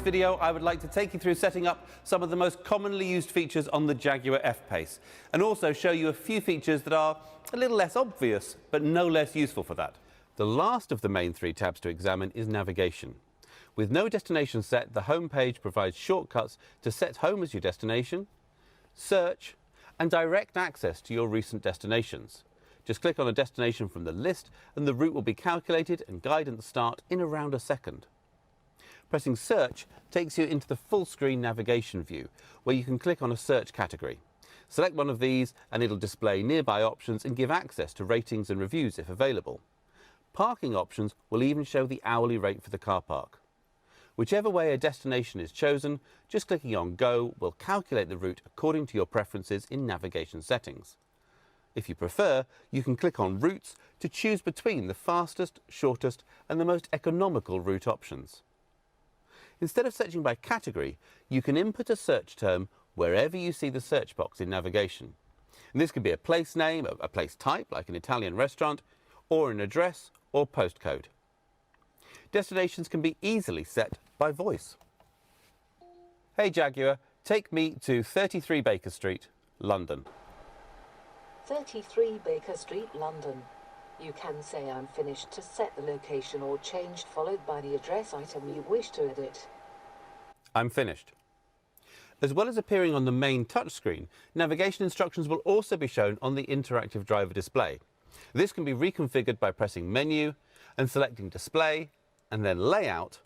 video, I would like to take you through setting up some of the most commonly used features on the Jaguar F-PACE, and also show you a few features that are a little less obvious, but no less useful for that. The last of the main three tabs to examine is navigation. With no destination set, the home page provides shortcuts to set home as your destination, search, and direct access to your recent destinations. Just click on a destination from the list and the route will be calculated and guidance start in around a second. Pressing search takes you into the full screen navigation view, where you can click on a search category. Select one of these and it'll display nearby options and give access to ratings and reviews if available. Parking options will even show the hourly rate for the car park. Whichever way a destination is chosen, just clicking on Go will calculate the route according to your preferences in navigation settings. If you prefer, you can click on Routes to choose between the fastest, shortest and the most economical route options. Instead of searching by category, you can input a search term wherever you see the search box in navigation. And this could be a place name, a place type like an Italian restaurant, or an address or postcode. Destinations can be easily set by voice. Hey Jaguar, take me to 33 Baker Street, London. 33 Baker Street, London. You can say I'm finished to set the location or changed, followed by the address item you wish to edit. I'm finished. As well as appearing on the main touchscreen, navigation instructions will also be shown on the interactive driver display. This can be reconfigured by pressing Menu and selecting Display and then Layout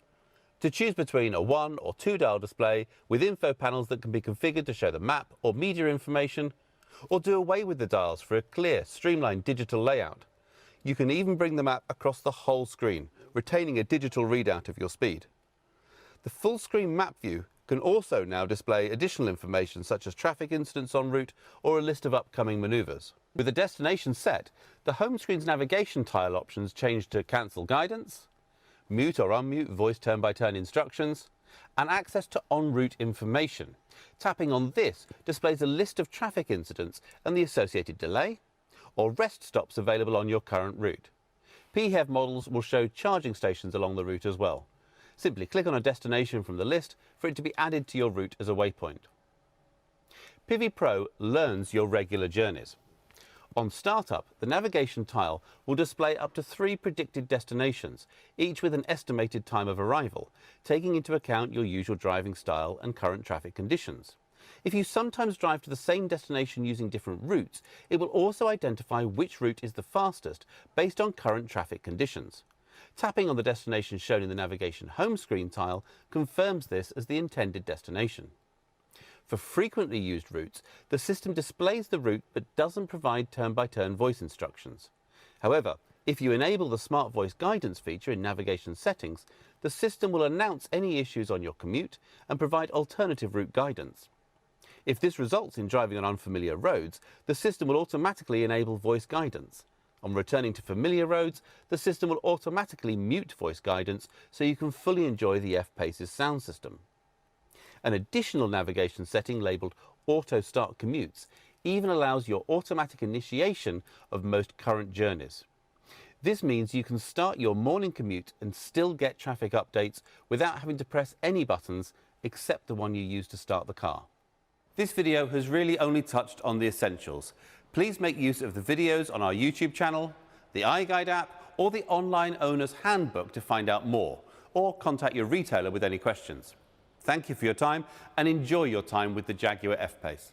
to choose between a 1 or 2 dial display with info panels that can be configured to show the map or media information, or do away with the dials for a clear, streamlined digital layout. You can even bring the map across the whole screen, retaining a digital readout of your speed. The full screen map view can also now display additional information such as traffic incidents en route or a list of upcoming manoeuvres. With the destination set, the home screen's navigation tile options change to cancel guidance, mute or unmute voice turn-by-turn instructions, and access to en route information. Tapping on this displays a list of traffic incidents and the associated delay, or rest stops available on your current route. PHEV models will show charging stations along the route as well. Simply click on a destination from the list for it to be added to your route as a waypoint. Pivi Pro learns your regular journeys. On startup, the navigation tile will display up to 3 predicted destinations, each with an estimated time of arrival, taking into account your usual driving style and current traffic conditions. If you sometimes drive to the same destination using different routes, it will also identify which route is the fastest based on current traffic conditions. Tapping on the destination shown in the navigation home screen tile confirms this as the intended destination. For frequently used routes, the system displays the route but doesn't provide turn-by-turn voice instructions. However, if you enable the Smart Voice Guidance feature in navigation settings, the system will announce any issues on your commute and provide alternative route guidance. If this results in driving on unfamiliar roads, the system will automatically enable voice guidance. On returning to familiar roads, the system will automatically mute voice guidance so you can fully enjoy the F-PACE's sound system. An additional navigation setting labelled Auto Start Commutes even allows your automatic initiation of most current journeys. This means you can start your morning commute and still get traffic updates without having to press any buttons except the one you use to start the car. This video has really only touched on the essentials. Please make use of the videos on our YouTube channel, the iGuide app, or the online owner's handbook to find out more, or contact your retailer with any questions. Thank you for your time and enjoy your time with the Jaguar F-PACE.